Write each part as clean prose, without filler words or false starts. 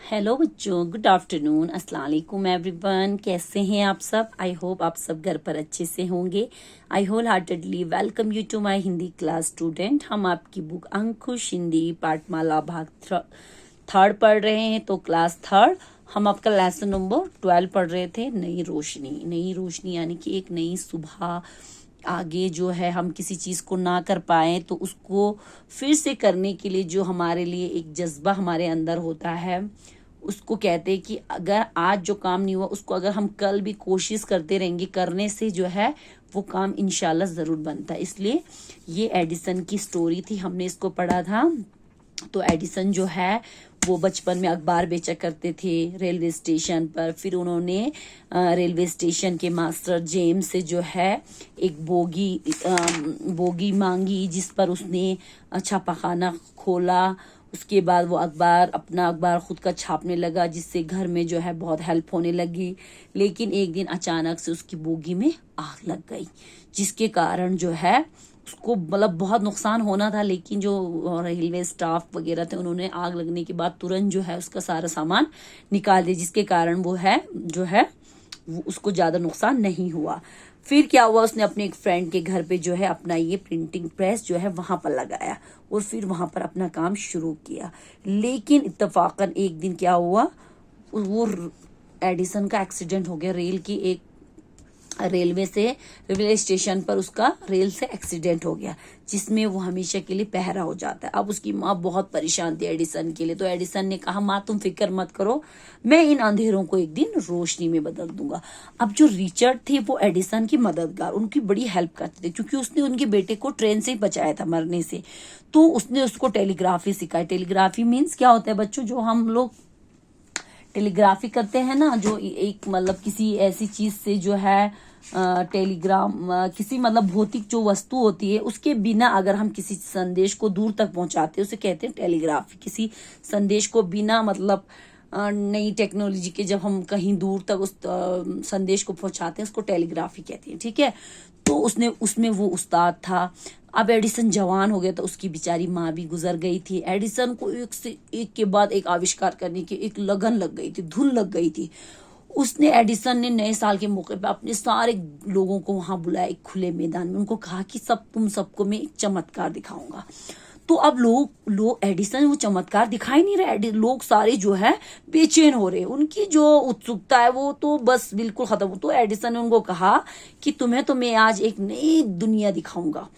Hello बच्चों, good afternoon, अस्सलाम वालेकुम एवरीवन। कैसे हैं आप सब? आई होप आप सब घर पर अच्छे से होंगे। I wholeheartedly welcome you to my Hindi class student. हम आपकी बुक अंकुश हिंदी पाठमाला भाग थर्ड पढ़ रहे हैं, तो क्लास थर्ड हम आपका लेसन नंबर 12 पढ़ रहे थे। नई रोशनी। नई रोशनी यानी कि एक नई सुबह। आगे जो है हम किसी चीज़ को ना कर पाए तो उसको फिर से करने के लिए जो हमारे लिए एक जज्बा हमारे अंदर होता है, उसको कहते हैं कि अगर आज जो काम नहीं हुआ उसको अगर हम कल भी कोशिश करते रहेंगे करने से जो है वो काम इंशाल्लाह ज़रूर बनता है। इसलिए ये एडिसन की स्टोरी थी, हमने इसको पढ़ा था। तो एडिसन जो है वो बचपन में अखबार बेचा करते थे रेलवे स्टेशन पर। फिर उन्होंने रेलवे स्टेशन के मास्टर जेम्स से जो है एक बोगी मांगी, जिस पर उसने छापाखाना खोला। उसके बाद वो अपना अखबार खुद का छापने लगा, जिससे घर में जो है बहुत हेल्प होने लगी। लेकिन एक दिन अचानक से उसकी बोगी में आग लग गई, जिसके कारण जो है उसको मतलब बहुत नुकसान होना था। लेकिन जो रेलवे स्टाफ वगैरह थे उन्होंने आग लगने के बाद तुरंत जो है उसका सारा सामान निकाल दिया, जिसके कारण वो उसको ज्यादा नुकसान नहीं हुआ। फिर क्या हुआ, उसने अपने एक फ्रेंड के घर पे जो है अपना ये प्रिंटिंग प्रेस जो है वहां पर लगाया और फिर वहां पर अपना काम शुरू किया। लेकिन इत्तेफाकन एक दिन क्या हुआ, वो एडिसन का एक्सीडेंट हो गया। रेलवे स्टेशन पर उसका रेल से एक्सीडेंट हो गया, जिसमें वो हमेशा के लिए पहरा हो जाता है। अब उसकी माँ बहुत परेशान थी एडिसन के लिए, तो एडिसन ने कहा, माँ तुम फिक्र मत करो, मैं इन अंधेरों को एक दिन रोशनी में बदल दूंगा। अब जो रिचर्ड थे वो एडिसन की मददगार, उनकी बड़ी हेल्प करते थे, क्योंकि उसने उनके बेटे को ट्रेन से ही बचाया था मरने से। तो उसने उसको टेलीग्राफी सिखाई। टेलीग्राफी मीन्स क्या होता है बच्चों, जो हम लोग टेलीग्राफी करते हैं ना, जो एक मतलब किसी ऐसी चीज से जो है टेलीग्राम किसी मतलब भौतिक जो वस्तु होती है उसके बिना अगर हम किसी संदेश को दूर तक पहुंचाते हैं उसे कहते हैं टेलीग्राफी। किसी संदेश को बिना मतलब नई टेक्नोलॉजी के जब हम कहीं दूर तक उस संदेश को पहुंचाते हैं उसको टेलीग्राफी कहते हैं, ठीक है। तो उसमें वो उस्ताद था। अब एडिसन जवान हो गया तो उसकी बेचारी माँ भी गुजर गई थी। एडिसन को एक से एक के बाद एक आविष्कार करने की एक लगन लग गई थी, धुन लग गई थी। एडिसन ने नए साल के मौके पर अपने सारे लोगों को वहां बुलाया एक खुले मैदान में। उनको कहा कि तुम सबको मैं एक चमत्कार दिखाऊंगा। तो अब लोग एडिसन वो चमत्कार दिखाई नहीं रहे। लोग सारे जो है बेचैन हो रहे, उनकी जो उत्सुकता है वो तो बस बिल्कुल खत्म। तो एडिसन ने उनको कहा कि तुम्हें तो मैं आज एक नई दुनिया दिखाऊंगा।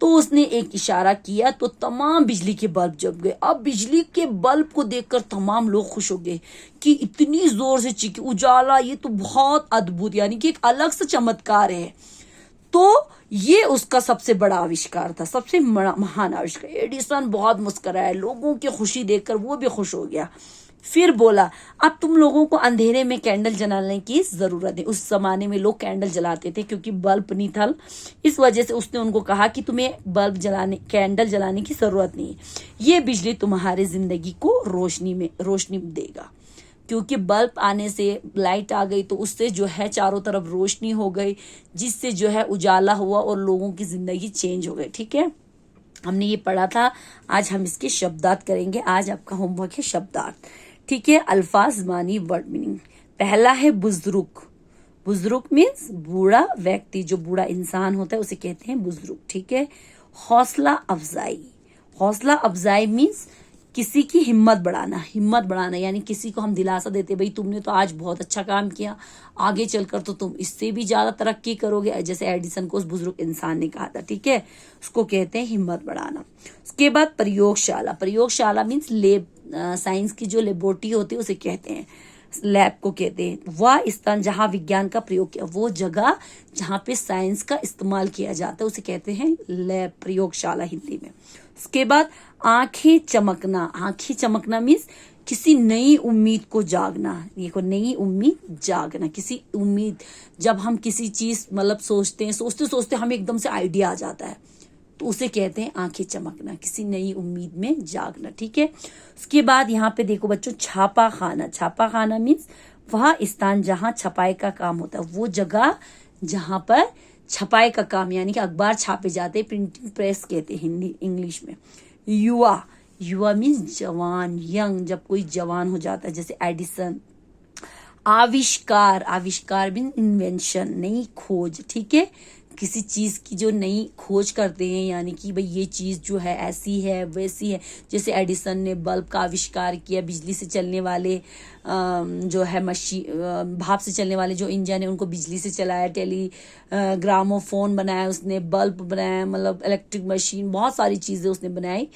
तो उसने एक इशारा किया तो तमाम बिजली के बल्ब जल गए। अब बिजली के बल्ब को देखकर तमाम लोग खुश हो गए कि इतनी जोर से चीखे उजाला, ये तो बहुत अद्भुत यानी कि एक अलग सा चमत्कार है। तो ये उसका सबसे बड़ा आविष्कार था, सबसे महान आविष्कार। एडिसन बहुत मुस्कुराया, लोगों की खुशी देखकर वो भी खुश हो गया। फिर बोला, अब तुम लोगों को अंधेरे में कैंडल जलाने की जरूरत है। उस जमाने में लोग कैंडल जलाते थे क्योंकि बल्ब नहीं था, इस वजह से उसने उनको कहा कि तुम्हें कैंडल जलाने की जरूरत नहीं है। ये बिजली तुम्हारे जिंदगी को रोशनी देगा। क्योंकि बल्ब आने से लाइट आ गई तो उससे जो है चारों तरफ रोशनी हो गई, जिससे जो है उजाला हुआ और लोगों की जिंदगी चेंज हो गई, ठीक है। हमने ये पढ़ा था, आज हम इसके शब्दार्थ करेंगे। आज आपका होमवर्क है शब्दार्थ, ठीक है। अल्फाज मानी वर्ड मीनिंग। पहला है बुजुर्ग। बुजुर्ग मीन्स बूढ़ा व्यक्ति, जो बूढ़ा इंसान होता है उसे कहते हैं बुजुर्ग, ठीक है। हौसला अफजाई। हौसला अफजाई मीन्स किसी की हिम्मत बढ़ाना यानी किसी को हम दिलासा देते, भाई तुमने तो आज बहुत अच्छा काम किया, आगे चलकर तो तुम इससे भी ज्यादा तरक्की करोगे, जैसे एडिसन को उस बुजुर्ग इंसान ने कहा था, ठीक है। उसको कहते हैं हिम्मत बढ़ाना। उसके बाद प्रयोगशाला। प्रयोगशाला मीन्स लेब, साइंस की जो लेबोरेटरी होती है उसे कहते हैं, लैब को कहते हैं। वह स्थान जहाँ विज्ञान का प्रयोग किया, वो जगह जहाँ पे साइंस का इस्तेमाल किया जाता है उसे कहते हैं लैब, प्रयोगशाला हिंदी में। उसके बाद आंखें चमकना। आंखें चमकना मीन्स किसी नई उम्मीद को जागना। देखो, नई उम्मीद जागना, किसी उम्मीद, जब हम किसी चीज मतलब सोचते सोचते हमें एकदम से आइडिया आ जाता है तो उसे कहते हैं आंखें चमकना, किसी नई उम्मीद में जागना, ठीक है। उसके बाद यहाँ पे देखो बच्चों, छापा खाना। छापा खाना मीन्स वह स्थान जहाँ छपाई का काम होता है, वो जगह जहाँ पर छपाई का काम यानी कि अखबार छापे जाते हैं, प्रिंटिंग प्रेस कहते हैं हिंदी इंग्लिश में। युवा, युवा मीन्स जवान, यंग, जब कोई जवान हो जाता है। जैसे एडिसन, आविष्कार, आविष्कार मीन इन्वेंशन, नई खोज, ठीक है, किसी चीज की जो नई खोज करते हैं, यानी कि भाई ये चीज जो है ऐसी है वैसी है। जैसे एडिसन ने बल्ब का आविष्कार किया, बिजली से चलने वाले जो है मशीन, भाप से चलने वाले जो इंजन है उनको बिजली से चलाया, टेलीग्रामोफोन बनाया उसने, बल्ब बनाया, मतलब इलेक्ट्रिक मशीन, बहुत सारी चीजें उसने बनाई।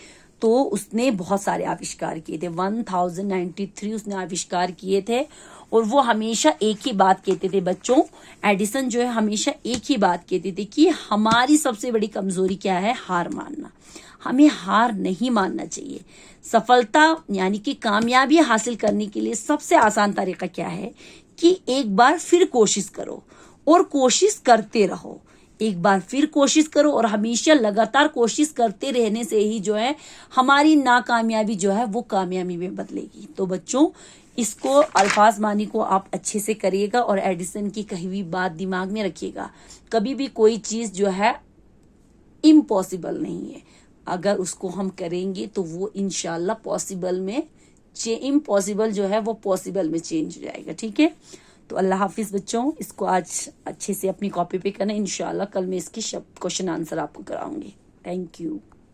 तो उसने बहुत सारे आविष्कार किए थे, 1093 उसने आविष्कार किए थे। और वो हमेशा एक ही बात कहते थे बच्चों, एडिसन जो है हमेशा एक ही बात कहते थे कि हमारी सबसे बड़ी कमजोरी क्या है, हार मानना। हमें हार नहीं मानना चाहिए। सफलता यानी कि कामयाबी हासिल करने के लिए सबसे आसान तरीका क्या है कि एक बार फिर कोशिश करो और कोशिश करते रहो। एक बार फिर कोशिश करो और हमेशा लगातार कोशिश करते रहने से ही जो है हमारी नाकामयाबी जो है वो कामयाबी में बदलेगी। तो बच्चों, इसको अल्फाज मानी को आप अच्छे से करिएगा और एडिसन की कही हुई बात दिमाग में रखिएगा। कभी भी कोई चीज जो है इम्पॉसिबल नहीं है, अगर उसको हम करेंगे तो वो इंशाल्लाह पॉसिबल में, इम्पॉसिबल जो है वो पॉसिबल में चेंज हो जाएगा। ठीक है, तो अल्लाह हाफिज बच्चों। इसको आज अच्छे से अपनी कॉपी पे करना, इंशाल्लाह कल मैं इसके क्वेश्चन आंसर आपको कराऊंगी। Thank you.